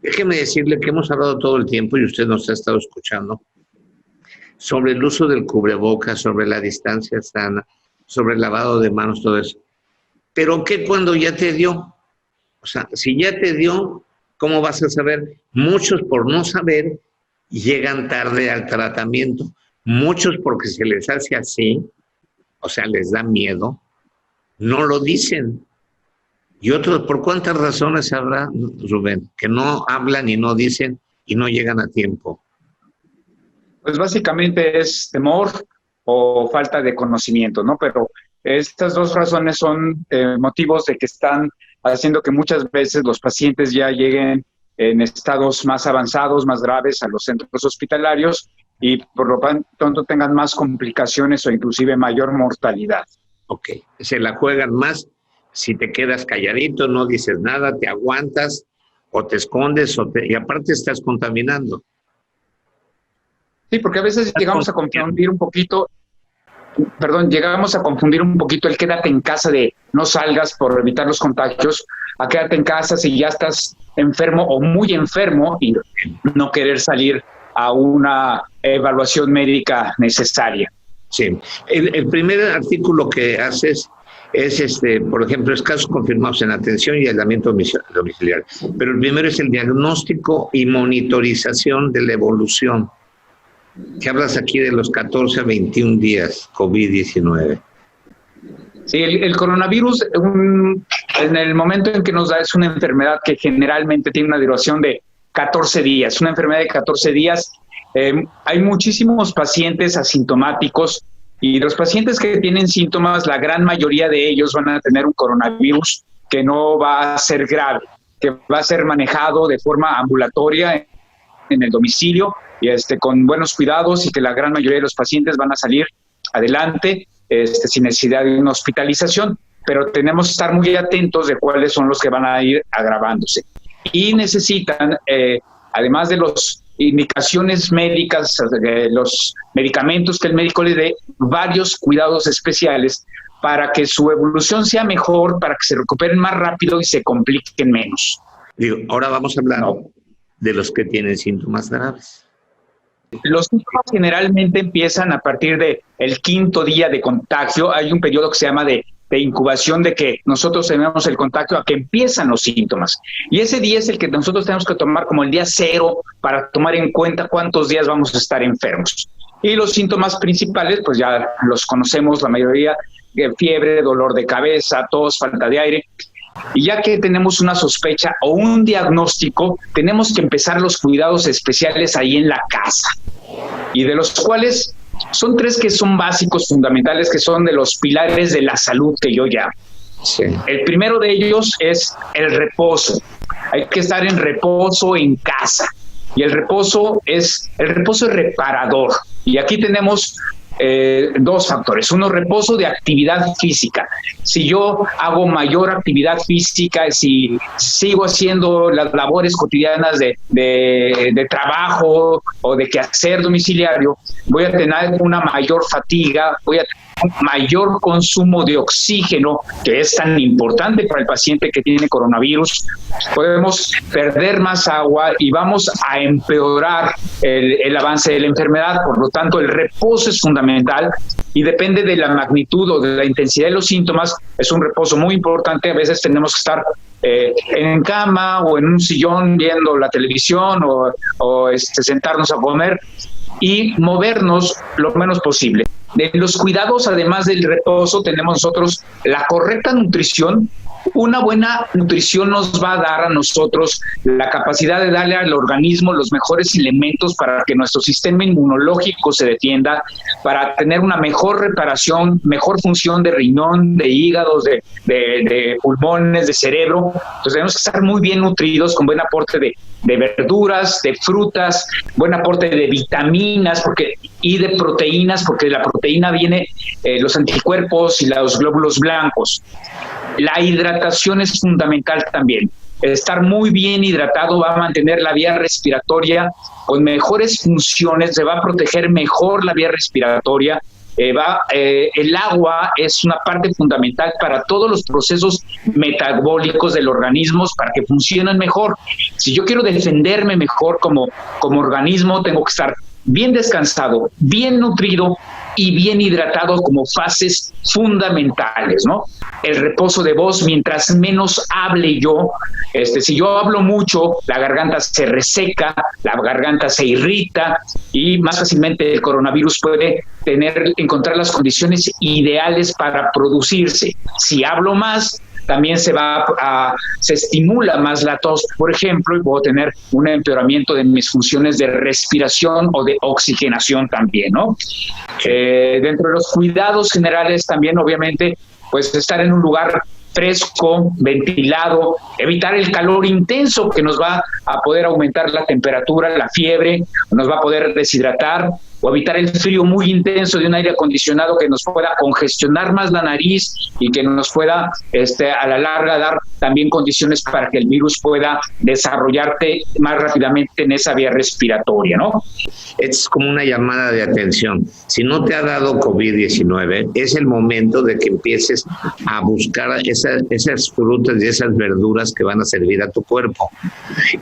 Déjeme decirle que hemos hablado todo el tiempo y usted nos ha estado escuchando sobre el uso del cubrebocas, sobre la distancia sana, sobre el lavado de manos, todo eso. Pero ¿qué cuando ya te dio? O sea, si ya te dio, ¿cómo vas a saber? Muchos por no saber llegan tarde al tratamiento. Muchos porque se les hace así, o sea, les da miedo, no lo dicen. Y otros, ¿por cuántas razones habrá, Rubén? Que no hablan y no dicen y no llegan a tiempo. Pues básicamente es temor o falta de conocimiento, ¿no? Pero estas dos razones son motivos de que están haciendo que muchas veces los pacientes ya lleguen en estados más avanzados, más graves a los centros hospitalarios y por lo tanto tengan más complicaciones o inclusive mayor mortalidad. Ok, se la juegan más si te quedas calladito, no dices nada, te aguantas o te escondes y aparte estás contaminando. Sí, porque a veces llegamos a confundir un poquito, el quédate en casa de no salgas por evitar los contagios, a quédate en casa si ya estás enfermo o muy enfermo y no querer salir a una evaluación médica necesaria. Sí, el primer artículo que haces es, por ejemplo, casos confirmados en atención y aislamiento domiciliario. Pero el primero es el diagnóstico y monitorización de la evolución. Que hablas aquí de los 14 a 21 días, COVID-19. Sí, el coronavirus, en el momento en que nos da, es una enfermedad que generalmente tiene una duración de 14 días, una enfermedad de 14 días. Hay muchísimos pacientes asintomáticos y los pacientes que tienen síntomas, la gran mayoría de ellos van a tener un coronavirus que no va a ser grave, que va a ser manejado de forma ambulatoria en el domicilio y con buenos cuidados y que la gran mayoría de los pacientes van a salir adelante sin necesidad de una hospitalización, pero tenemos que estar muy atentos de cuáles son los que van a ir agravándose. Y necesitan, además de las indicaciones médicas, los medicamentos que el médico le dé, varios cuidados especiales para que su evolución sea mejor, para que se recuperen más rápido y se compliquen menos. Ahora vamos a hablar de los que tienen síntomas graves. Los síntomas generalmente empiezan a partir del 5.º día de contagio. Hay un periodo que se llama de incubación, de que nosotros tenemos el contacto a que empiezan los síntomas. Y ese día es el que nosotros tenemos que tomar como el día 0 para tomar en cuenta cuántos días vamos a estar enfermos. Y los síntomas principales, pues ya los conocemos, la mayoría, fiebre, dolor de cabeza, tos, falta de aire. Y ya que tenemos una sospecha o un diagnóstico, tenemos que empezar los cuidados especiales ahí en la casa. Y de los cuales son 3 que son básicos, fundamentales, que son de los pilares de la salud que yo llamo. Sí. El primero de ellos es el reposo. Hay que estar en reposo en casa. Y el reposo es reparador. Y aquí tenemos 2 factores. Uno, reposo de actividad física. Si yo hago mayor actividad física, si sigo haciendo las labores cotidianas de trabajo o de quehacer domiciliario, voy a tener una mayor fatiga, voy a tener un mayor consumo de oxígeno, que es tan importante para el paciente que tiene coronavirus. Podemos perder más agua y vamos a empeorar el avance de la enfermedad. Por lo tanto, el reposo es fundamental y depende de la magnitud o de la intensidad de los síntomas. Es un reposo muy importante. A veces tenemos que estar en cama o en un sillón viendo la televisión o sentarnos a comer y movernos lo menos posible. De los cuidados, además del reposo, tenemos nosotros la correcta nutrición. Una buena nutrición nos va a dar a nosotros la capacidad de darle al organismo los mejores elementos para que nuestro sistema inmunológico se defienda, para tener una mejor reparación, mejor función de riñón, de hígados, de pulmones, de cerebro. Entonces tenemos que estar muy bien nutridos con buen aporte de verduras, de frutas, buen aporte de vitaminas y de proteínas, porque de la proteína viene los anticuerpos y los glóbulos blancos. La hidratación es fundamental también. Estar muy bien hidratado va a mantener la vía respiratoria con mejores funciones, se va a proteger mejor la vía respiratoria. el agua es una parte fundamental para todos los procesos metabólicos del organismo para que funcionen mejor. Si yo quiero defenderme mejor como organismo, tengo que estar bien descansado, bien nutrido y bien hidratado como fases fundamentales, ¿no? El reposo de voz, mientras menos hable yo, si yo hablo mucho, la garganta se reseca, la garganta se irrita y más fácilmente el coronavirus puede encontrar las condiciones ideales para producirse. Si hablo más, también se estimula más la tos, por ejemplo, y puedo tener un empeoramiento de mis funciones de respiración o de oxigenación también, ¿no? Dentro de los cuidados generales también, obviamente, pues estar en un lugar fresco, ventilado, evitar el calor intenso que nos va a poder aumentar la temperatura, la fiebre, nos va a poder deshidratar, o evitar el frío muy intenso de un aire acondicionado que nos pueda congestionar más la nariz y que nos pueda a la larga dar también condiciones para que el virus pueda desarrollarte más rápidamente en esa vía respiratoria, ¿no? Es como una llamada de atención. Si no te ha dado COVID-19, es el momento de que empieces a buscar esas frutas y esas verduras que van a servir a tu cuerpo,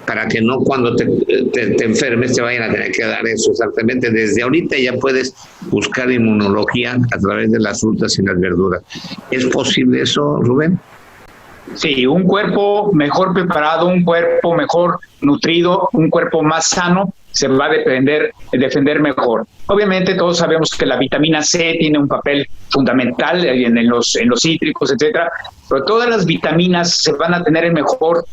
para que no cuando te enfermes te vayan a tener que dar eso exactamente. Desde ahorita ya puedes buscar inmunología a través de las frutas y las verduras. ¿Es posible eso, Rubén? Sí, un cuerpo mejor preparado, un cuerpo mejor nutrido, un cuerpo más sano, se va a defender mejor. Obviamente todos sabemos que la vitamina C tiene un papel fundamental en los cítricos, etcétera, pero todas las vitaminas se van a tener en mejor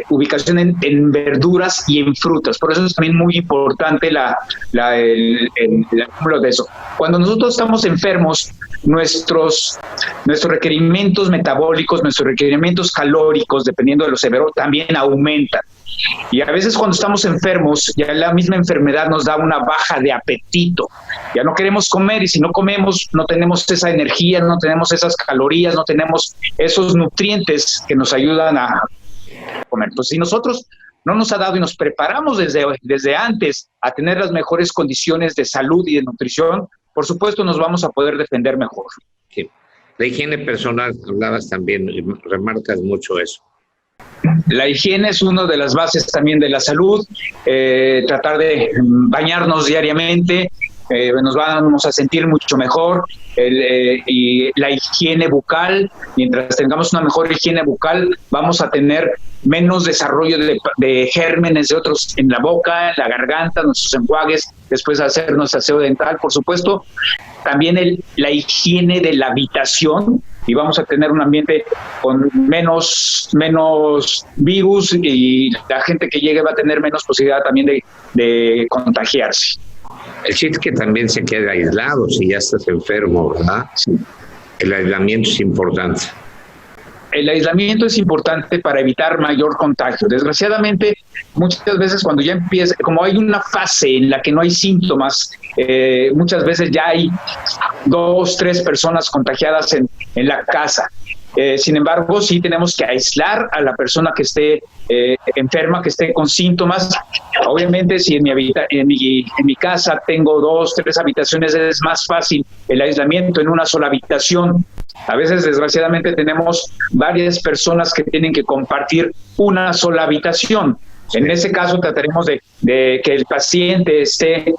ubicación en verduras y en frutas. Por eso es también muy importante el ejemplo de eso. Cuando nosotros estamos enfermos, nuestros requerimientos metabólicos, nuestros requerimientos calóricos, dependiendo de lo severo, también aumentan. Y a veces cuando estamos enfermos, ya la misma enfermedad nos da una baja de apetito. Ya no queremos comer, y si no comemos, no tenemos esa energía, no tenemos esas calorías, no tenemos esos nutrientes que nos ayudan a comer. Pues si nosotros no nos ha dado y nos preparamos desde antes a tener las mejores condiciones de salud y de nutrición, por supuesto nos vamos a poder defender mejor. Sí. La higiene personal, hablabas también, y remarcas mucho eso. La higiene es una de las bases también de la salud, tratar de bañarnos diariamente, nos vamos a sentir mucho mejor, y la higiene bucal, mientras tengamos una mejor higiene bucal, vamos a tener menos desarrollo de gérmenes de otros en la boca, en la garganta, nuestros enjuagues, después de hacernos aseo dental, por supuesto. También la higiene de la habitación, y vamos a tener un ambiente con menos virus, y la gente que llegue va a tener menos posibilidad también de contagiarse. El chiste es que también se quede aislado si ya estás enfermo, ¿verdad? Sí. El aislamiento es importante. El aislamiento es importante para evitar mayor contagio. Desgraciadamente, muchas veces cuando ya empieza, como hay una fase en la que no hay síntomas, muchas veces ya hay 2, 3 personas contagiadas en la casa. Sin embargo, sí tenemos que aislar a la persona que esté enferma, que esté con síntomas. Obviamente, si en mi casa tengo 2, 3 habitaciones, es más fácil el aislamiento en una sola habitación. A veces, desgraciadamente, tenemos varias personas que tienen que compartir una sola habitación. En ese caso trataremos de que el paciente esté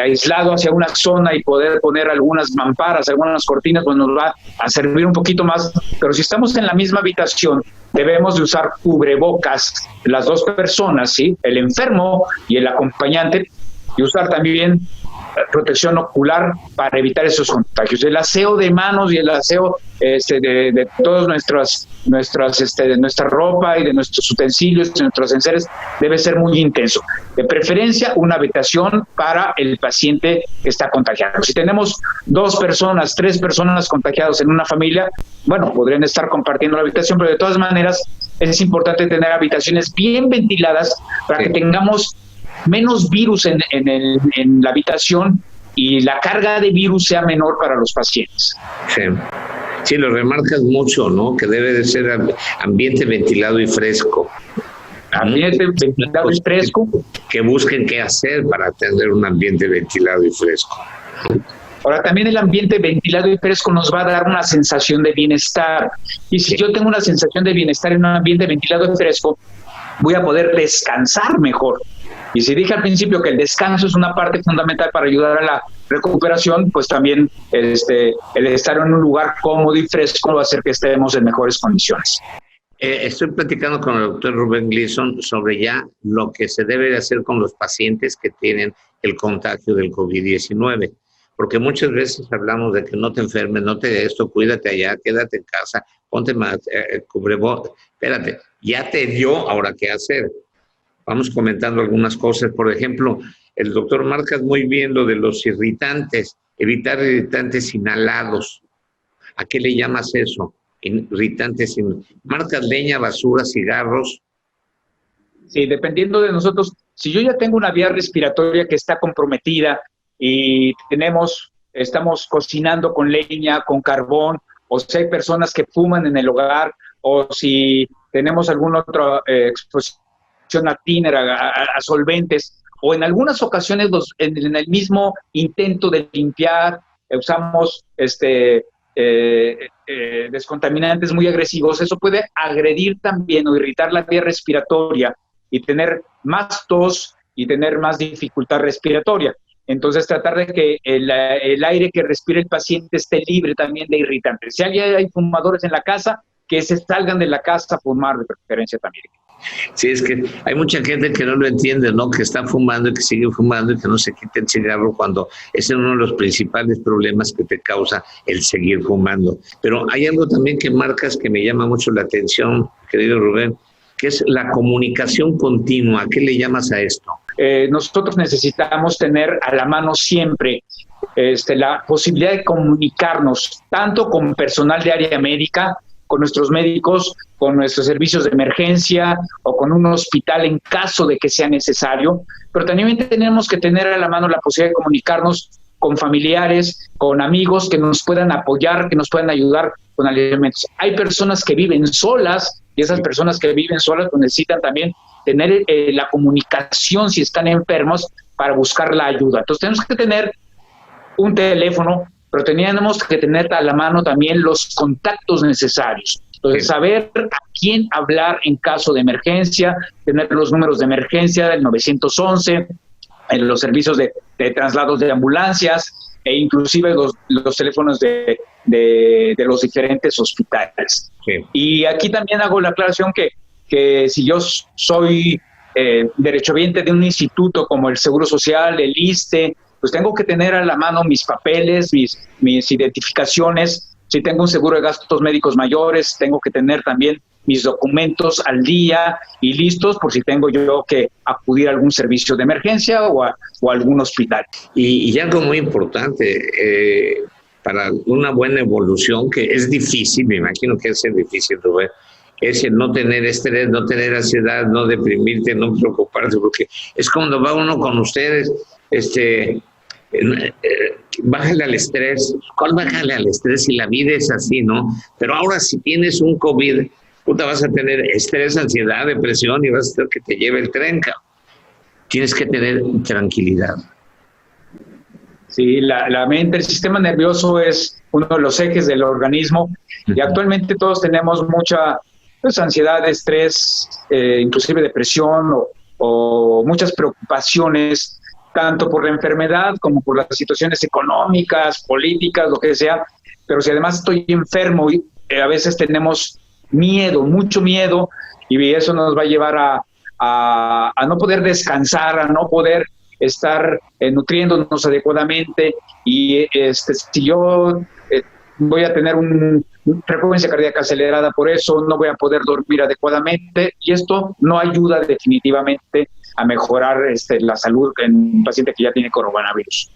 aislado hacia una zona y poder poner algunas mamparas, algunas cortinas, pues nos va a servir un poquito más. Pero si estamos en la misma habitación, debemos de usar cubrebocas las 2 personas, ¿sí? El enfermo y el acompañante, y usar también protección ocular para evitar esos contagios. El aseo de manos y el aseo de todas nuestra ropa y de nuestros utensilios, de nuestros enseres, debe ser muy intenso. De preferencia, una habitación para el paciente que está contagiado. Si tenemos 2 personas, 3 personas contagiadas en una familia, bueno, podrían estar compartiendo la habitación, pero de todas maneras es importante tener habitaciones bien ventiladas para que tengamos menos virus en la habitación y la carga de virus sea menor para los pacientes. Sí, lo remarcas mucho, ¿no? Que debe de ser ambiente ventilado y fresco. Ambiente ventilado y fresco. Que busquen qué hacer para tener un ambiente ventilado y fresco. Ahora, también el ambiente ventilado y fresco nos va a dar una sensación de bienestar. Y si yo tengo una sensación de bienestar en un ambiente ventilado y fresco, voy a poder descansar mejor. Y si dije al principio que el descanso es una parte fundamental para ayudar a la recuperación, pues también el estar en un lugar cómodo y fresco va a hacer que estemos en mejores condiciones. Estoy platicando con el doctor Rubén Gleason sobre ya lo que se debe de hacer con los pacientes que tienen el contagio del COVID-19, porque muchas veces hablamos de que no te enfermes, no te esto, cuídate allá, quédate en casa, ponte más cubrebocas. Espérate, ya te dio, ahora qué hacer. Vamos comentando algunas cosas. Por ejemplo, el doctor marca muy bien lo de los irritantes, evitar irritantes inhalados. ¿A qué le llamas eso? Irritantes, marcas leña, basura, cigarros. Sí, dependiendo de nosotros, si yo ya tengo una vía respiratoria que está comprometida y estamos cocinando con leña, con carbón, o si hay personas que fuman en el hogar, o si tenemos alguna otra exposición a thinner, a solventes, o en algunas ocasiones en el mismo intento de limpiar, usamos descontaminantes muy agresivos, eso puede agredir también o irritar la vía respiratoria y tener más tos y tener más dificultad respiratoria. Entonces, tratar de que el aire que respire el paciente esté libre también de irritantes. Si hay fumadores en la casa, que se salgan de la casa a fumar de preferencia también. Sí, es que hay mucha gente que no lo entiende, ¿no? Que está fumando y que sigue fumando y que no se quita el cigarro cuando ese es uno de los principales problemas que te causa el seguir fumando. Pero hay algo también que marcas que me llama mucho la atención, querido Rubén, que es la comunicación continua. ¿Qué le llamas a esto? Nosotros necesitamos tener a la mano siempre la posibilidad de comunicarnos tanto con personal de área médica, con nuestros médicos, con nuestros servicios de emergencia o con un hospital en caso de que sea necesario, pero también tenemos que tener a la mano la posibilidad de comunicarnos con familiares, con amigos que nos puedan apoyar, que nos puedan ayudar con alimentos. Hay personas que viven solas y esas personas que viven solas pues necesitan también tener la comunicación si están enfermos para buscar la ayuda. Entonces tenemos que tener un teléfono, pero teníamos que tener a la mano también los contactos necesarios. Entonces, saber a quién hablar en caso de emergencia, tener los números de emergencia del 911, en los servicios de traslados de ambulancias e inclusive los teléfonos de los diferentes hospitales. Sí. Y aquí también hago la aclaración que si yo soy derechohabiente de un instituto como el Seguro Social, el ISSSTE, pues tengo que tener a la mano mis papeles, mis identificaciones. Si tengo un seguro de gastos médicos mayores, tengo que tener también mis documentos al día y listos por si tengo yo que acudir a algún servicio de emergencia o a algún hospital. Y algo muy importante, para una buena evolución, que es difícil, me imagino que es difícil, Rubén, es el no tener estrés, no tener ansiedad, no deprimirte, no preocuparte, porque es cuando va uno con ustedes, bájale al estrés. ¿Cuál bájale al estrés si la vida es así, no? Pero ahora si tienes un COVID, puta, vas a tener estrés, ansiedad, depresión y vas a tener que te lleve el tren, cabrón. Tienes que tener tranquilidad. Sí, la mente, el sistema nervioso es uno de los ejes del organismo y actualmente todos tenemos mucha ansiedad, estrés, inclusive depresión o muchas preocupaciones, tanto por la enfermedad como por las situaciones económicas, políticas, lo que sea. Pero si además estoy enfermo y a veces tenemos miedo, mucho miedo, y eso nos va a llevar a no poder descansar, a no poder estar nutriéndonos adecuadamente. Y si yo voy a tener una frecuencia cardíaca acelerada por eso, no voy a poder dormir adecuadamente, y esto no ayuda definitivamente a mejorar la salud en un paciente que ya tiene coronavirus.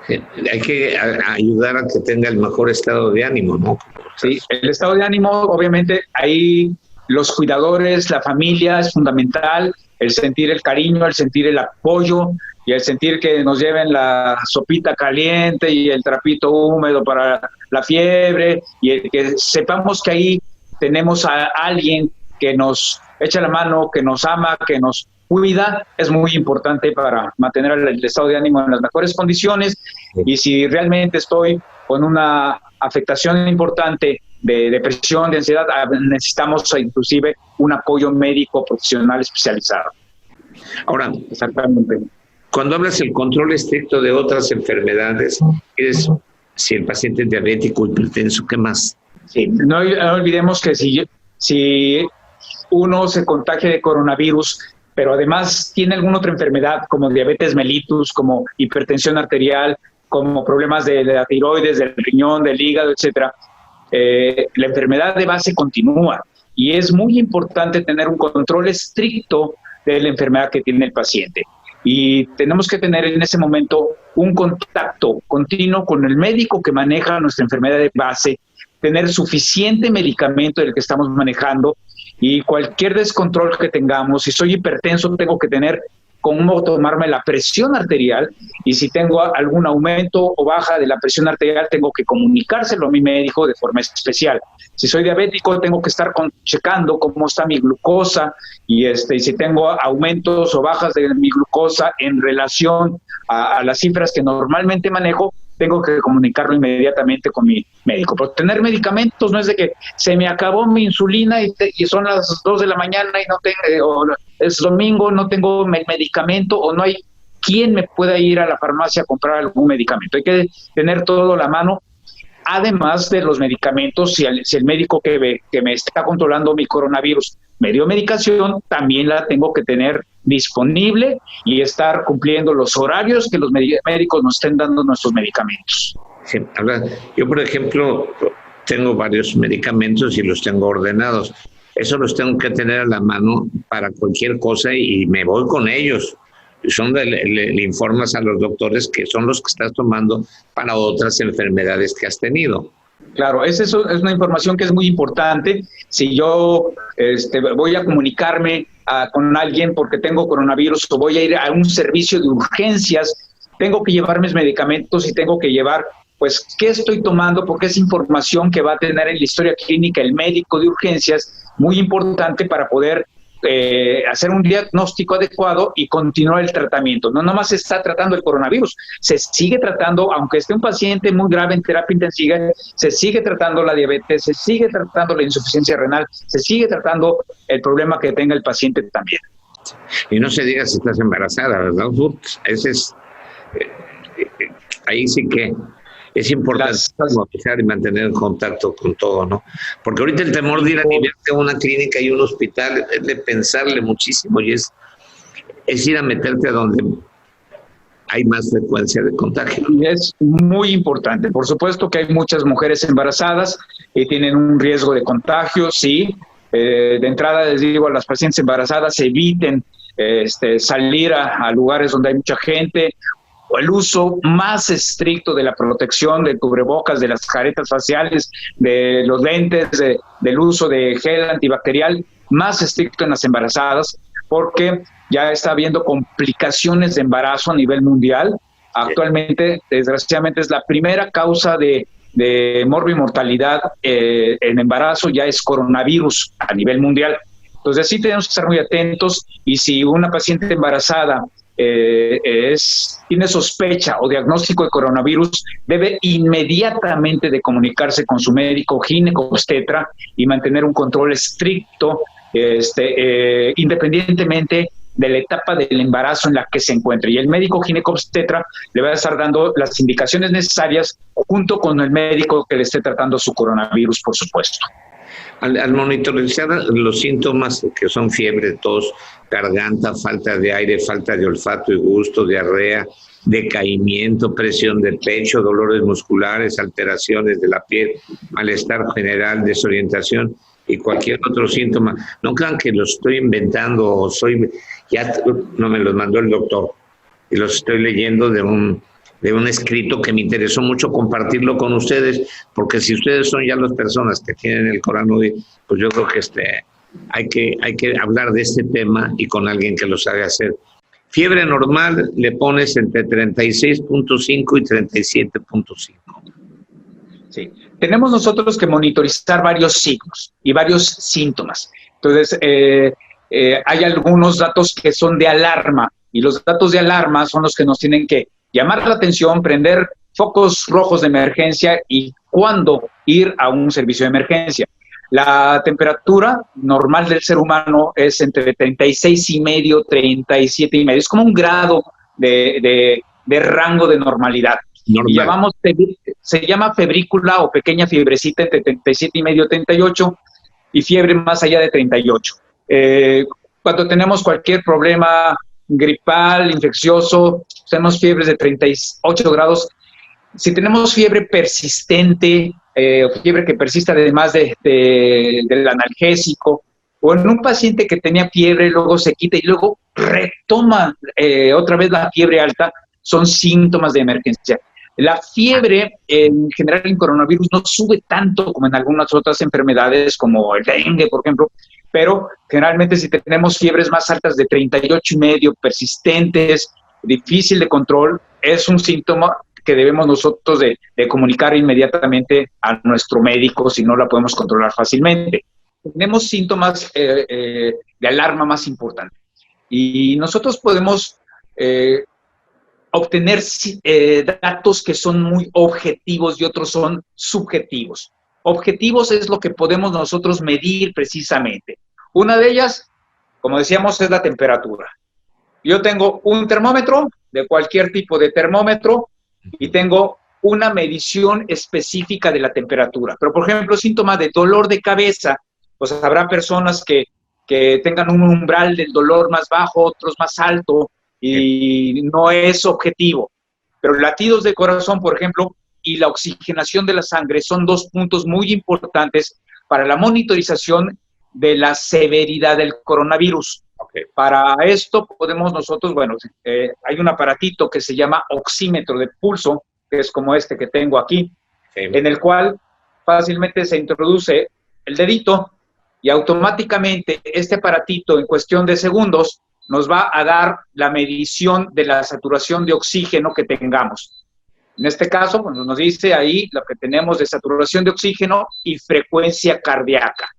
Hay que ayudar a que tenga el mejor estado de ánimo, ¿no? Sí, el estado de ánimo, obviamente, ahí los cuidadores, la familia es fundamental, el sentir el cariño, el sentir el apoyo y el sentir que nos lleven la sopita caliente y el trapito húmedo para la fiebre, y el que sepamos que ahí tenemos a alguien que nos echa la mano, que nos ama, que nos cuida, es muy importante para mantener el estado de ánimo en las mejores condiciones. Y si realmente estoy con una afectación importante de depresión, de ansiedad, necesitamos inclusive un apoyo médico profesional especializado. Ahora, exactamente. Cuando hablas del control estricto de otras enfermedades, es si el paciente es diabético, hipertenso, ¿qué más? Sí, no olvidemos que si uno se contagia de coronavirus, pero además tiene alguna otra enfermedad como diabetes mellitus, como hipertensión arterial, como problemas de la tiroides, del riñón, del hígado, etcétera, la enfermedad de base continúa y es muy importante tener un control estricto de la enfermedad que tiene el paciente. Y tenemos que tener en ese momento un contacto continuo con el médico que maneja nuestra enfermedad de base, tener suficiente medicamento del que estamos manejando y cualquier descontrol que tengamos. Si soy hipertenso, tengo que tener cómo tomarme la presión arterial, y si tengo algún aumento o baja de la presión arterial, tengo que comunicárselo a mi médico de forma especial. Si soy diabético, tengo que estar checando cómo está mi glucosa, y si tengo aumentos o bajas de mi glucosa en relación a las cifras que normalmente manejo, tengo que comunicarlo inmediatamente con mi médico. Pero tener medicamentos no es de que se me acabó mi insulina y son las 2 de la mañana y no tengo, o es domingo, no tengo medicamento, o no hay quien me pueda ir a la farmacia a comprar algún medicamento. Hay que tener todo a la mano. Además de los medicamentos, si el médico que me está controlando mi coronavirus me dio medicación, también la tengo que tener disponible y estar cumpliendo los horarios que los médicos nos estén dando nuestros medicamentos. Sí, yo, por ejemplo, tengo varios medicamentos y los tengo ordenados. Eso los tengo que tener a la mano para cualquier cosa y me voy con ellos. Le informas a los doctores que son los que estás tomando para otras enfermedades que has tenido. Claro, es una información que es muy importante. Si yo voy a comunicarme con alguien porque tengo coronavirus o voy a ir a un servicio de urgencias, tengo que llevar mis medicamentos y tengo que llevar, pues, qué estoy tomando, porque es información que va a tener en la historia clínica el médico de urgencias, muy importante para poder hacer un diagnóstico adecuado y continuar el tratamiento. No nomás se está tratando el coronavirus, se sigue tratando, aunque esté un paciente muy grave en terapia intensiva, se sigue tratando la diabetes, se sigue tratando la insuficiencia renal, se sigue tratando el problema que tenga el paciente también. Y no se diga si estás embarazada, ¿verdad? Ese es, ahí sí que es importante y mantener el contacto con todo, ¿no? Porque ahorita el temor de ir a una clínica y un hospital es de pensarle muchísimo y es ir a meterte a donde hay más frecuencia de contagio. Y es muy importante. Por supuesto que hay muchas mujeres embarazadas que tienen un riesgo de contagio, sí. De entrada les digo a las pacientes embarazadas, eviten salir a lugares donde hay mucha gente, o el uso más estricto de la protección, del cubrebocas, de las caretas faciales, de los lentes, del uso de gel antibacterial, más estricto en las embarazadas, porque ya está habiendo complicaciones de embarazo a nivel mundial. Actualmente, desgraciadamente, es la primera causa de morbimortalidad en embarazo, ya es coronavirus a nivel mundial. Entonces sí tenemos que estar muy atentos, y si una paciente embarazada tiene sospecha o diagnóstico de coronavirus, debe inmediatamente de comunicarse con su médico ginecobstetra y mantener un control estricto, independientemente de la etapa del embarazo en la que se encuentre. Y el médico ginecobstetra le va a estar dando las indicaciones necesarias junto con el médico que le esté tratando su coronavirus, por supuesto. Al monitorizar los síntomas que son fiebre, tos, garganta, falta de aire, falta de olfato y gusto, diarrea, decaimiento, presión de pecho, dolores musculares, alteraciones de la piel, malestar general, desorientación y cualquier otro síntoma, no crean que los estoy inventando o ya no me los mandó el doctor y los estoy leyendo de un escrito que me interesó mucho compartirlo con ustedes, porque si ustedes son ya las personas que tienen el coronavirus, pues yo creo que hay que hablar de este tema y con alguien que lo sabe hacer. Fiebre normal le pones entre 36.5 y 37.5. Sí. Tenemos nosotros que monitorizar varios signos y varios síntomas. Entonces, hay algunos datos que son de alarma, y los datos de alarma son los que nos tienen que llamar la atención, prender focos rojos de emergencia y cuándo ir a un servicio de emergencia. La temperatura normal del ser humano es entre 36,5, 37,5. Es como un grado de rango de normalidad. Normal. Se llama febrícula o pequeña fiebrecita entre 37,5 y 38, y fiebre más allá de 38. Cuando tenemos cualquier problema gripal, infeccioso, tenemos fiebres de 38 grados. Si tenemos fiebre persistente, fiebre que persiste además del analgésico, o en un paciente que tenía fiebre, luego se quita y luego retoma otra vez la fiebre alta, son síntomas de emergencia. La fiebre, en general, en coronavirus no sube tanto como en algunas otras enfermedades, como el dengue, por ejemplo, pero generalmente si tenemos fiebres más altas de 38,5, persistentes, difícil de control, es un síntoma que debemos nosotros de comunicar inmediatamente a nuestro médico si no la podemos controlar fácilmente. Tenemos síntomas de alarma más importantes y nosotros podemos obtener datos que son muy objetivos y otros son subjetivos. Objetivos es lo que podemos nosotros medir precisamente. Una de ellas, como decíamos, es la temperatura. Yo tengo un termómetro, de cualquier tipo de termómetro, y tengo una medición específica de la temperatura. Pero, por ejemplo, síntomas de dolor de cabeza, pues habrá personas que tengan un umbral del dolor más bajo, otros más alto, y no es objetivo. Pero latidos de corazón, por ejemplo, y la oxigenación de la sangre son dos puntos muy importantes para la monitorización de la severidad del coronavirus. Okay. Para esto podemos nosotros, bueno, hay un aparatito que se llama oxímetro de pulso, que es como este que tengo aquí, en el cual fácilmente se introduce el dedito y automáticamente este aparatito en cuestión de segundos nos va a dar la medición de la saturación de oxígeno que tengamos. En este caso, bueno, nos dice ahí lo que tenemos de saturación de oxígeno y frecuencia cardíaca.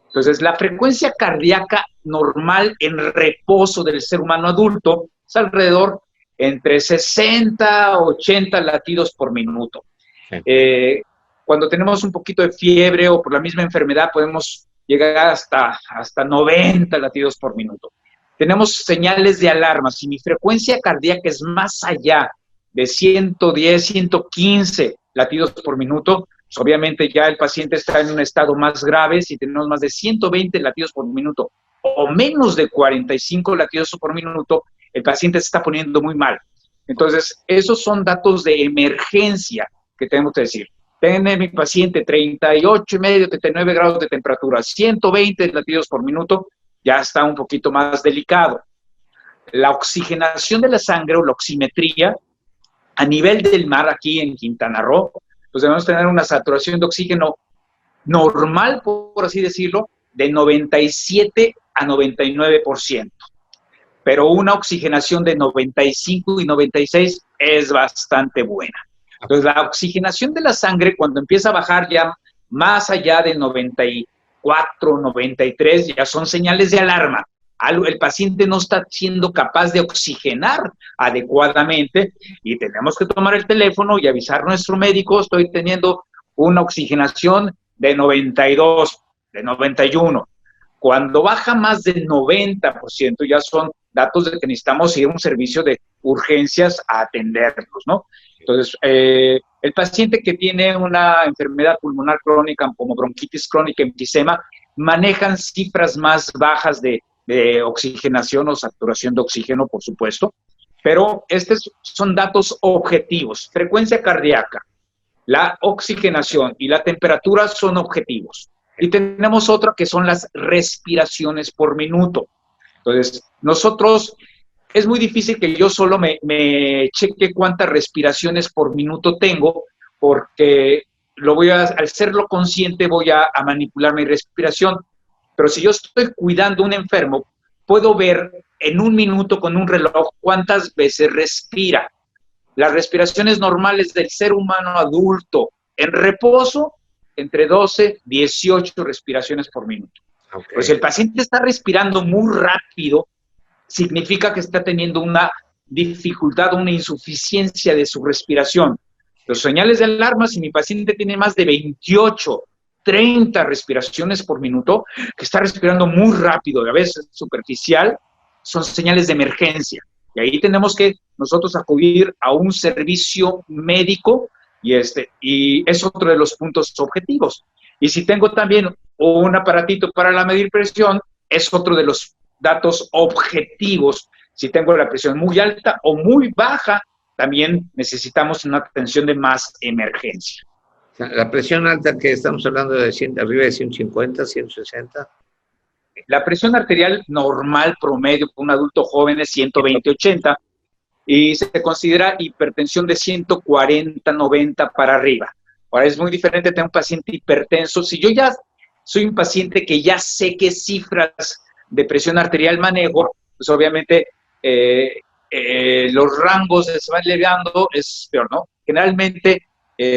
Entonces, la frecuencia cardíaca normal en reposo del ser humano adulto es alrededor entre 60 a 80 latidos por minuto. Sí. Cuando tenemos un poquito de fiebre o por la misma enfermedad, podemos llegar hasta 90 latidos por minuto. Tenemos señales de alarma. Si mi frecuencia cardíaca es más allá de 110, 115 latidos por minuto, pues obviamente ya el paciente está en un estado más grave. Si tenemos más de 120 latidos por minuto o menos de 45 latidos por minuto, el paciente se está poniendo muy mal. Entonces, esos son datos de emergencia que tenemos que decir. Tiene mi paciente 38,5, 39 grados de temperatura, 120 latidos por minuto, ya está un poquito más delicado. La oxigenación de la sangre o la oximetría a nivel del mar aquí en Quintana Roo, pues debemos tener una saturación de oxígeno normal, por así decirlo, de 97 a 99%. Pero una oxigenación de 95 y 96 es bastante buena. Entonces, la oxigenación de la sangre, cuando empieza a bajar ya más allá de 94, 93, ya son señales de alarma. El paciente no está siendo capaz de oxigenar adecuadamente y tenemos que tomar el teléfono y avisar a nuestro médico: estoy teniendo una oxigenación de 92, de 91. Cuando baja más del 90%, ya son datos de que necesitamos ir a un servicio de urgencias a atenderlos, ¿no? Entonces, el paciente que tiene una enfermedad pulmonar crónica como bronquitis crónica, enfisema, manejan cifras más bajas de oxigenación o saturación de oxígeno, por supuesto, pero estos son datos objetivos. Frecuencia cardíaca, la oxigenación y la temperatura son objetivos. Y tenemos otra que son las respiraciones por minuto. Entonces, nosotros, es muy difícil que yo solo me cheque cuántas respiraciones por minuto tengo, porque al serlo consciente voy a manipular mi respiración. Pero si yo estoy cuidando a un enfermo, puedo ver en un minuto con un reloj cuántas veces respira. Las respiraciones normales del ser humano adulto en reposo, entre 12 y 18 respiraciones por minuto. Ok. Pues si el paciente está respirando muy rápido, significa que está teniendo una dificultad, una insuficiencia de su respiración. Los señales de alarma, si mi paciente tiene más de 28, 30 respiraciones por minuto, que está respirando muy rápido, a veces superficial, son señales de emergencia. Y ahí tenemos que nosotros acudir a un servicio médico y es otro de los puntos objetivos. Y si tengo también un aparatito para medir presión, es otro de los datos objetivos. Si tengo la presión muy alta o muy baja, también necesitamos una atención de más emergencia. La presión alta que estamos hablando de arriba de 150, 160. La presión arterial normal promedio por un adulto joven es 120-80 y se considera hipertensión de 140-90 para arriba. Ahora es muy diferente tener un paciente hipertenso. Si yo ya soy un paciente que ya sé qué cifras de presión arterial manejo, pues obviamente los rangos se van elevando, es peor, ¿no? Generalmente,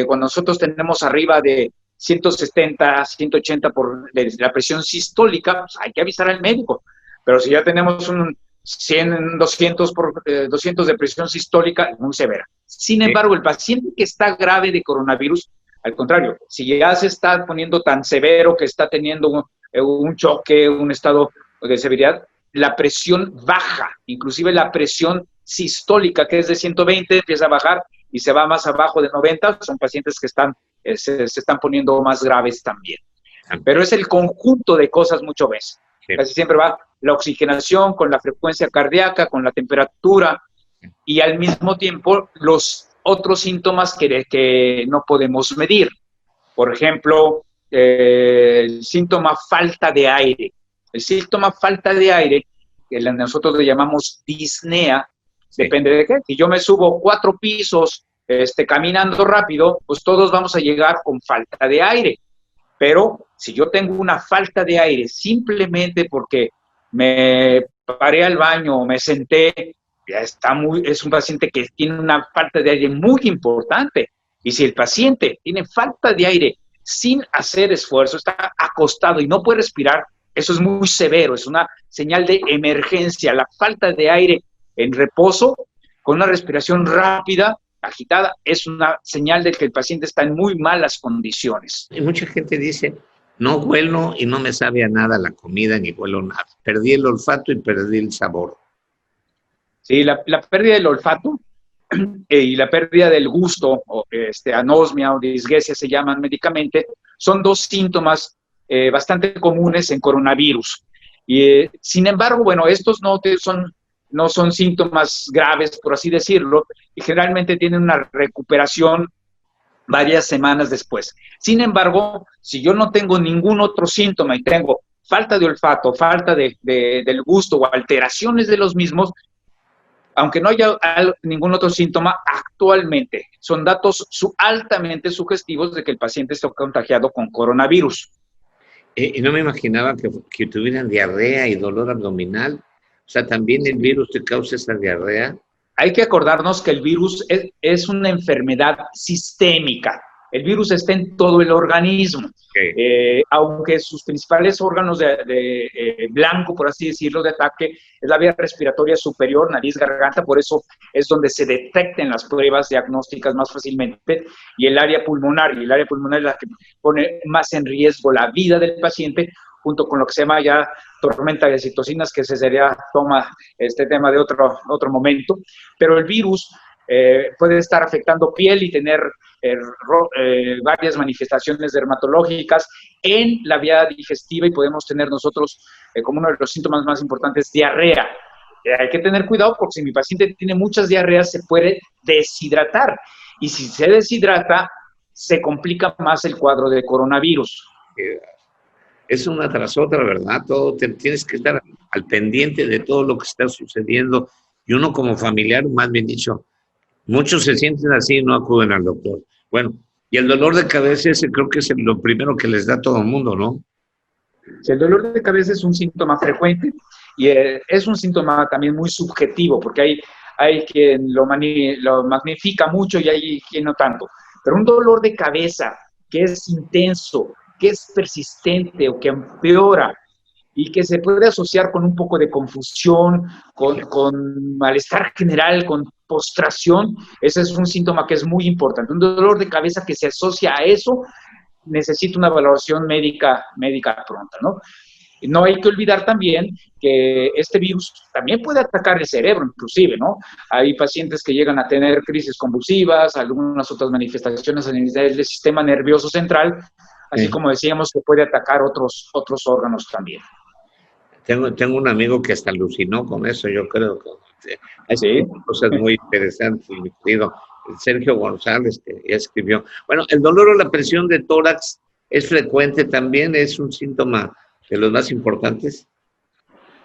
cuando nosotros tenemos arriba de 170, 180 por la presión sistólica, pues hay que avisar al médico. Pero si ya tenemos un 100, 200 por 200 de presión sistólica, es muy severa. Sin embargo, el paciente que está grave de coronavirus, al contrario, si ya se está poniendo tan severo que está teniendo un choque, un estado de severidad, la presión baja, inclusive la presión sistólica, que es de 120, empieza a bajar y se va más abajo de 90, son pacientes que se están poniendo más graves también. Pero es el conjunto de cosas muchas veces. Sí. Casi siempre va la oxigenación con la frecuencia cardíaca, con la temperatura y al mismo tiempo los otros síntomas que no podemos medir. Por ejemplo, el síntoma falta de aire. El síntoma falta de aire, que nosotros le llamamos disnea, sí. Depende de qué. Si yo me subo 4 pisos caminando rápido, pues todos vamos a llegar con falta de aire. Pero si yo tengo una falta de aire simplemente porque me paré al baño o me senté, ya es un paciente que tiene una falta de aire muy importante. Y si el paciente tiene falta de aire sin hacer esfuerzo, está acostado y no puede respirar, eso es muy severo, es una señal de emergencia. La falta de aire en reposo, con una respiración rápida, agitada, es una señal de que el paciente está en muy malas condiciones. Y mucha gente dice, no huelo y no me sabe a nada la comida, ni huelo nada. Perdí el olfato y perdí el sabor. Sí, la pérdida del olfato y la pérdida del gusto, o anosmia o disgeusia se llaman médicamente, son 2 síntomas bastante comunes en coronavirus. Y, sin embargo, bueno, estos no son síntomas graves, por así decirlo, y generalmente tienen una recuperación varias semanas después. Sin embargo, si yo no tengo ningún otro síntoma y tengo falta de olfato, falta del gusto o alteraciones de los mismos, aunque no haya ningún otro síntoma, actualmente son datos altamente sugestivos de que el paciente está contagiado con coronavirus. Y no me imaginaba que tuvieran diarrea y dolor abdominal. O sea, ¿también el virus te causa esa diarrea? Hay que acordarnos que el virus es una enfermedad sistémica. El virus está en todo el organismo. Okay. Aunque sus principales órganos de blanco, por así decirlo, de ataque, es la vía respiratoria superior, nariz, garganta, por eso es donde se detectan las pruebas diagnósticas más fácilmente, y el área pulmonar es la que pone más en riesgo la vida del paciente, junto con lo que se llama ya tormenta de citocinas, que se toma este tema de otro momento. Pero el virus puede estar afectando piel y tener varias manifestaciones dermatológicas en la vía digestiva, y podemos tener nosotros como uno de los síntomas más importantes diarrea. Hay que tener cuidado porque si mi paciente tiene muchas diarreas se puede deshidratar, y si se deshidrata se complica más el cuadro de coronavirus. Es una tras otra, ¿verdad? Tienes que estar al pendiente de todo lo que está sucediendo, y uno como familiar, más bien dicho, muchos se sienten así y no acuden al doctor. Bueno, y el dolor de cabeza creo que es lo primero que les da a todo el mundo, ¿no? El dolor de cabeza es un síntoma frecuente y es un síntoma también muy subjetivo, porque hay quien lo magnifica mucho y hay quien no tanto. Pero un dolor de cabeza que es intenso, que es persistente o que empeora y que se puede asociar con un poco de confusión, con malestar general, con postración. Ese es un síntoma que es muy importante. Un dolor de cabeza que se asocia a eso necesita una valoración médica pronta, ¿no? No hay que olvidar también que este virus también puede atacar el cerebro, inclusive, ¿no? Hay pacientes que llegan a tener crisis convulsivas, algunas otras manifestaciones a nivel del sistema nervioso central, así como decíamos que puede atacar otros órganos también. Tengo un amigo que hasta alucinó con eso, yo creo que hay cosas muy interesantes, mi querido Sergio González, que ya escribió. Bueno, el dolor o la presión de tórax es frecuente también, es un síntoma de los más importantes.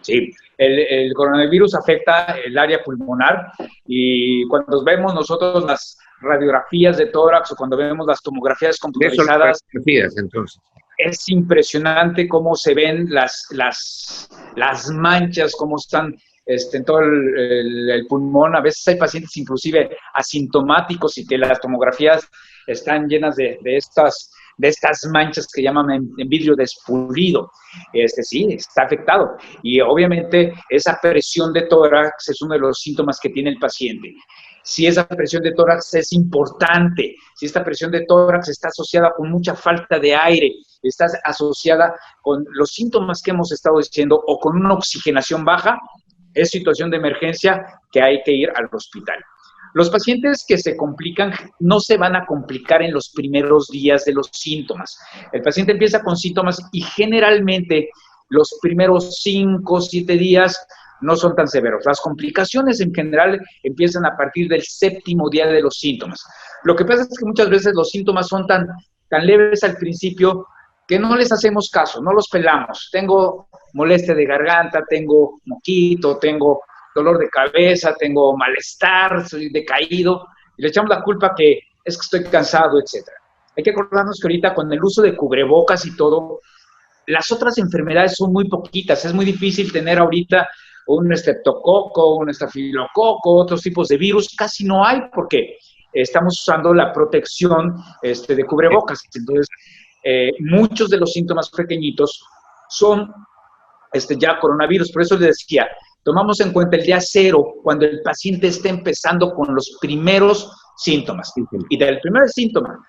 Sí, el coronavirus afecta el área pulmonar y cuando vemos nosotros las radiografías de tórax o cuando vemos las tomografías computarizadas, entonces, es impresionante cómo se ven las manchas, cómo están en todo el pulmón. A veces hay pacientes inclusive asintomáticos y que las tomografías están llenas de estas manchas que llaman en vidrio despulido. Sí, está afectado. Y obviamente esa presión de tórax es uno de los síntomas que tiene el paciente. Si esa presión de tórax es importante, si esta presión de tórax está asociada con mucha falta de aire, está asociada con los síntomas que hemos estado diciendo o con una oxigenación baja, es situación de emergencia que hay que ir al hospital. Los pacientes que se complican no se van a complicar en los primeros días de los síntomas. El paciente empieza con síntomas y generalmente los primeros 5 o 7 días no son tan severos. Las complicaciones en general empiezan a partir del 7º día de los síntomas. Lo que pasa es que muchas veces los síntomas son tan leves al principio que no les hacemos caso, no los pelamos. Tengo molestia de garganta, tengo moquito, tengo dolor de cabeza, tengo malestar, soy decaído, y le echamos la culpa que es que estoy cansado, etc. Hay que acordarnos que ahorita con el uso de cubrebocas y todo, las otras enfermedades son muy poquitas. Es muy difícil tener ahorita un estreptococo, un estafilococo, otros tipos de virus. Casi no hay porque estamos usando la protección de cubrebocas. Entonces, muchos de los síntomas pequeñitos son ya coronavirus. Por eso les decía, tomamos en cuenta el día 0 cuando el paciente está empezando con los primeros síntomas. Y del primer síntoma,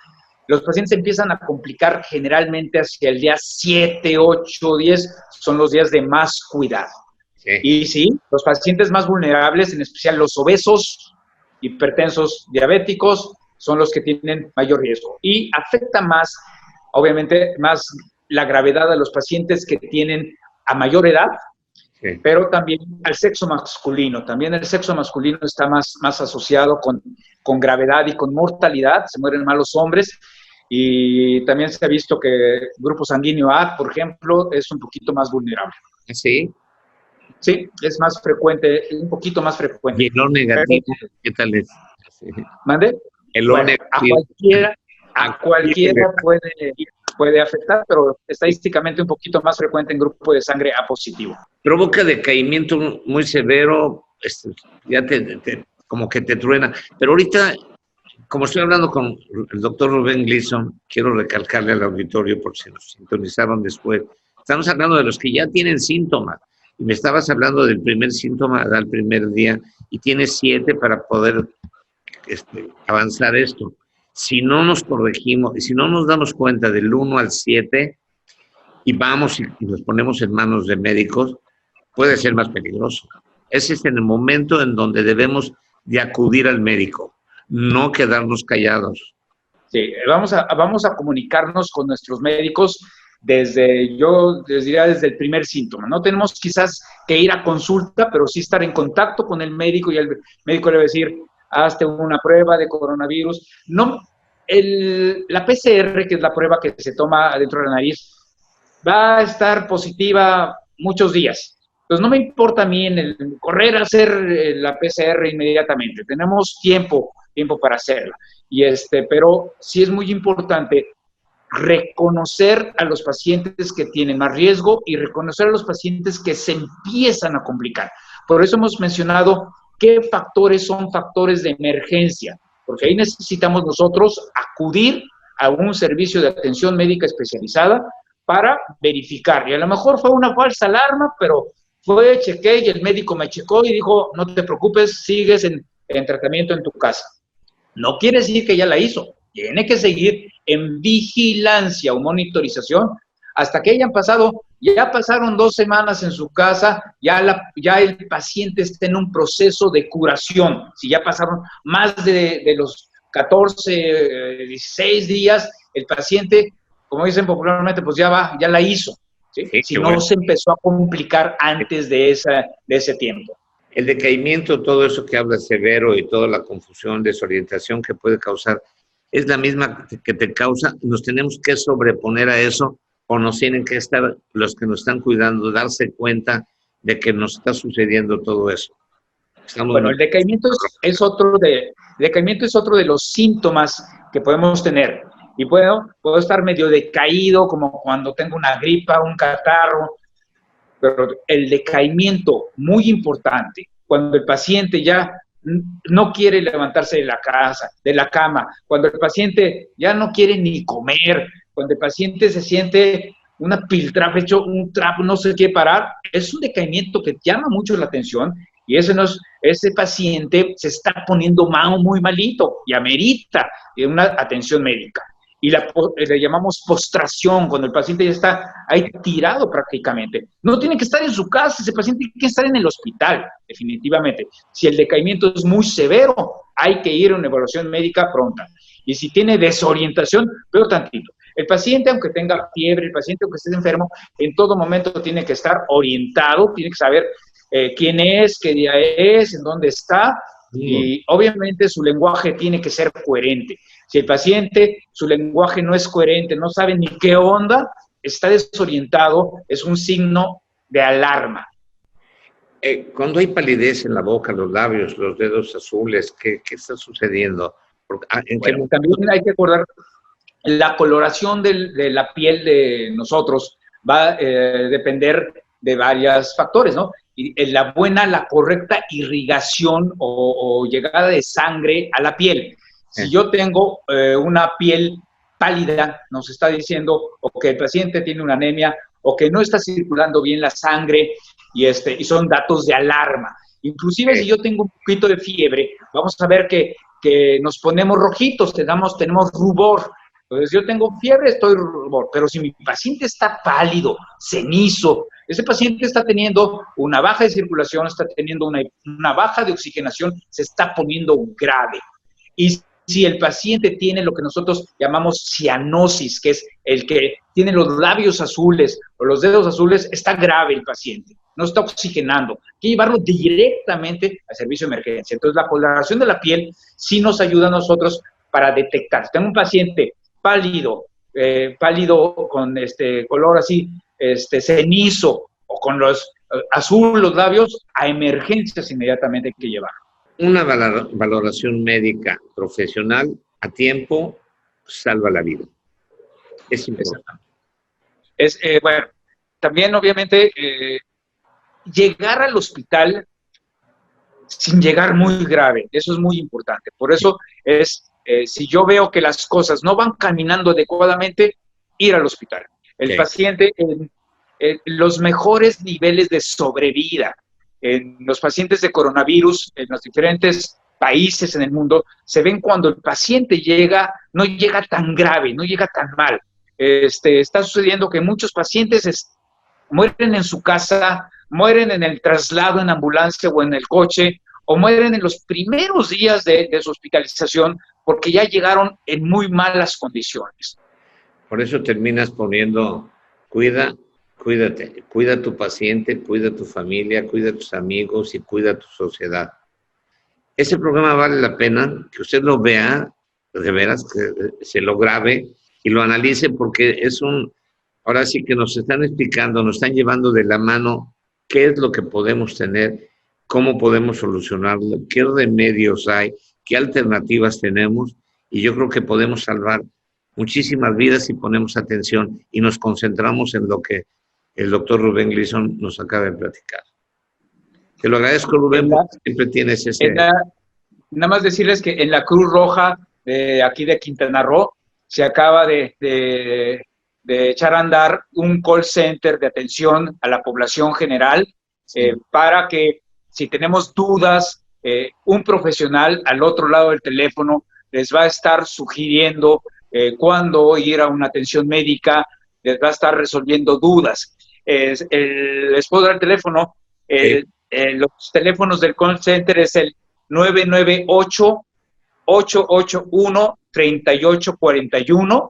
los pacientes empiezan a complicar generalmente hacia el día 7, 8, 10, son los días de más cuidado. Sí. Y sí, los pacientes más vulnerables, en especial los obesos, hipertensos, diabéticos, son los que tienen mayor riesgo. Y afecta más, obviamente, más la gravedad de los pacientes que tienen a mayor edad, sí, pero también al sexo masculino. También el sexo masculino está más asociado con gravedad y con mortalidad. Se mueren más los hombres. Y también se ha visto que grupo sanguíneo A, por ejemplo, es un poquito más vulnerable. ¿Sí? Sí, es más frecuente, un poquito más frecuente. ¿Y el O negativo qué tal es? Sí. ¿Mande? El O negativo. A cualquiera puede afectar, pero estadísticamente un poquito más frecuente en grupo de sangre A positivo. Provoca decaimiento muy severo, ya como que te truena. Pero ahorita, como estoy hablando con el doctor Rubén Gleason, quiero recalcarle al auditorio, por si nos sintonizaron después, estamos hablando de los que ya tienen síntomas. Y me estabas hablando del primer síntoma al primer día, y tienes 7 para poder avanzar esto. Si no nos corregimos, y si no nos damos cuenta del 1 al 7, y vamos y nos ponemos en manos de médicos, puede ser más peligroso. Ese es en el momento en donde debemos de acudir al médico, no quedarnos callados. Sí, vamos a comunicarnos con nuestros médicos yo les diría desde el primer síntoma. No tenemos quizás que ir a consulta, pero sí estar en contacto con el médico y el médico le va a decir, hazte una prueba de coronavirus. No, la PCR, que es la prueba que se toma dentro de la nariz, va a estar positiva muchos días. Entonces no me importa a mí correr a hacer la PCR inmediatamente. Tenemos tiempo para hacerla. Pero sí es muy importante reconocer a los pacientes que tienen más riesgo y reconocer a los pacientes que se empiezan a complicar. Por eso hemos mencionado qué factores son factores de emergencia, porque ahí necesitamos nosotros acudir a un servicio de atención médica especializada para verificar. Y a lo mejor fue una falsa alarma, pero chequé y el médico me checó y dijo, no te preocupes, sigues en tratamiento en tu casa. No quiere decir que ya la hizo. Tiene que seguir en vigilancia o monitorización hasta que ya pasaron 2 semanas en su casa, ya el paciente está en un proceso de curación. Si ya pasaron más de los 14, 16 días, el paciente, como dicen popularmente, pues ya la hizo. ¿Sí? Si no se empezó a complicar antes de ese tiempo. El decaimiento, todo eso que habla severo y toda la confusión, desorientación que puede causar, es la misma que te causa. Nos tenemos que sobreponer a eso o nos tienen que estar los que nos están cuidando, darse cuenta de que nos está sucediendo todo eso. Bueno, el decaimiento es otro de los síntomas que podemos tener. Y puedo estar medio decaído, como cuando tengo una gripa, un catarro, pero el decaimiento, muy importante, cuando el paciente ya no quiere levantarse de la cama, cuando el paciente ya no quiere ni comer, cuando el paciente se siente una piltrafa, hecho un trapo, no se quiere parar, es un decaimiento que llama mucho la atención y ese paciente se está poniendo muy malito y amerita una atención médica. Y le llamamos postración, cuando el paciente ya está ahí tirado prácticamente. No tiene que estar en su casa, ese paciente tiene que estar en el hospital, definitivamente. Si el decaimiento es muy severo, hay que ir a una evaluación médica pronta. Y si tiene desorientación, peor tantito. El paciente, aunque tenga fiebre, el paciente, aunque esté enfermo, en todo momento tiene que estar orientado, tiene que saber quién es, qué día es, en dónde está, y obviamente su lenguaje tiene que ser coherente. Si el paciente, su lenguaje no es coherente, no sabe ni qué onda, está desorientado, es un signo de alarma. Cuando hay palidez en la boca, los labios, los dedos azules, ¿qué está sucediendo? También hay que acordar, la coloración de la piel de nosotros va a depender de varios factores, ¿no? Y la correcta irrigación o llegada de sangre a la piel. Si yo tengo una piel pálida, nos está diciendo o que el paciente tiene una anemia o que no está circulando bien la sangre y son datos de alarma. Inclusive si yo tengo un poquito de fiebre, vamos a ver que nos ponemos rojitos, tenemos rubor. Entonces yo tengo fiebre, estoy rubor, pero si mi paciente está pálido, cenizo, ese paciente está teniendo una baja de circulación, está teniendo una baja de oxigenación, se está poniendo grave. Y si el paciente tiene lo que nosotros llamamos cianosis, que es el que tiene los labios azules o los dedos azules, está grave el paciente, no está oxigenando. Hay que llevarlo directamente al servicio de emergencia. Entonces, la coloración de la piel sí nos ayuda a nosotros para detectar. Si tengo un paciente pálido con color así, cenizo o con los azul los labios, a emergencias inmediatamente hay que llevar. Una valoración médica profesional a tiempo salva la vida. Es importante. Bueno, también obviamente llegar al hospital sin llegar muy grave, eso es muy importante. Por eso si yo veo que las cosas no van caminando adecuadamente, ir al hospital. El paciente los mejores niveles de sobrevida en los pacientes de coronavirus en los diferentes países en el mundo se ven cuando el paciente no llega tan grave, no llega tan mal. Está sucediendo que muchos pacientes mueren en su casa, mueren en el traslado en ambulancia o en el coche, o mueren en los primeros días de su hospitalización porque ya llegaron en muy malas condiciones. Por eso terminas poniendo, cuídate, cuida a tu paciente, cuida a tu familia, cuida a tus amigos y cuida a tu sociedad. Ese programa vale la pena que usted lo vea, de veras, que se lo grabe y lo analice porque ahora sí que nos están explicando, nos están llevando de la mano qué es lo que podemos tener, cómo podemos solucionarlo, qué remedios hay, qué alternativas tenemos y yo creo que podemos salvar muchísimas vidas si ponemos atención y nos concentramos en lo que el doctor Rubén Gleason nos acaba de platicar. Te lo agradezco, Rubén, porque siempre tienes ese... Nada más decirles que en la Cruz Roja aquí de Quintana Roo se acaba de de echar a andar un call center de atención a la población general, para que si tenemos dudas, un profesional al otro lado del teléfono les va a estar sugiriendo cuándo ir a una atención médica, les va a estar resolviendo dudas. Les puedo dar el teléfono. Los teléfonos del call center es el 998-881-3841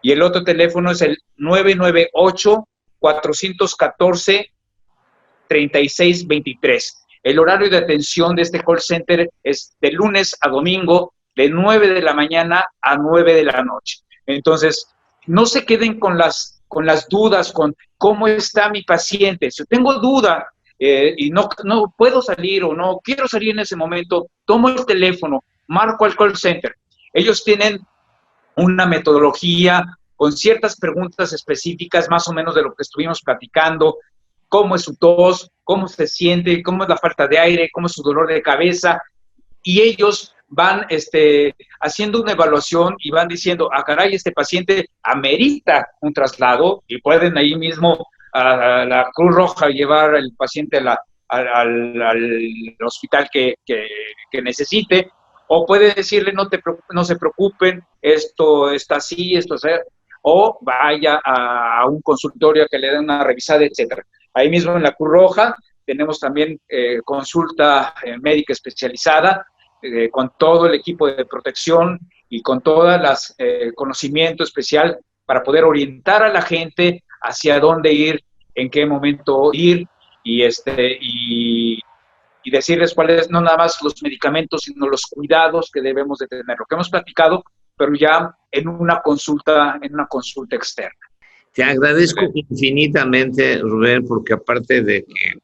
y el otro teléfono es el 998-414-3623. El horario de atención de este call center es de lunes a domingo, de 9 de la mañana a 9 de la noche. Entonces, no se queden con las dudas, con cómo está mi paciente. Si tengo duda y no puedo salir o no quiero salir en ese momento, tomo el teléfono, marco al call center. Ellos tienen una metodología con ciertas preguntas específicas, más o menos de lo que estuvimos platicando, cómo es su tos, cómo se siente, cómo es la falta de aire, cómo es su dolor de cabeza, y ellos van haciendo una evaluación y van diciendo, caray, este paciente amerita un traslado, y pueden ahí mismo a la Cruz Roja llevar al paciente al hospital que necesite, o puede decirle, no se preocupen, esto está así, esto es, o vaya a un consultorio que le den una revisada, etcétera. Ahí mismo en la Cruz Roja tenemos también consulta médica especializada, con todo el equipo de protección y con todo el conocimiento especial para poder orientar a la gente hacia dónde ir, en qué momento ir, y decirles cuáles, no nada más los medicamentos, sino los cuidados que debemos de tener. Lo que hemos platicado, pero ya en una consulta externa. Te agradezco infinitamente, Rubén, porque aparte de que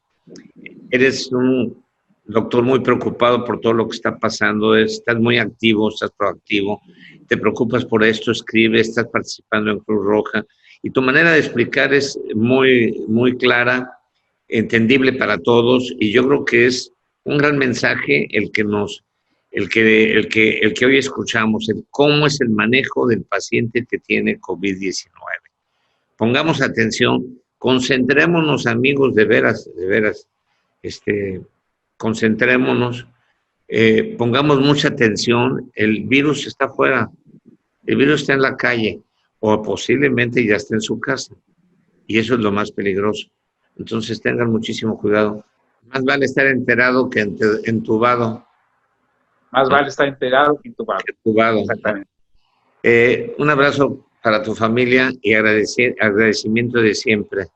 eres un doctor muy preocupado por todo lo que está pasando, estás muy activo, estás proactivo, te preocupas por esto, escribes, estás participando en Cruz Roja, y tu manera de explicar es muy, muy clara, entendible para todos, y yo creo que es un gran mensaje el que hoy escuchamos, el cómo es el manejo del paciente que tiene COVID-19. Pongamos atención, concentrémonos, amigos, de veras, concentrémonos, pongamos mucha atención. El virus está afuera, el virus está en la calle, o posiblemente ya está en su casa, y eso es lo más peligroso. Entonces tengan muchísimo cuidado. Más vale estar enterado que entubado. Más vale estar enterado que entubado. Exactamente. Un abrazo para tu familia y agradecimiento de siempre.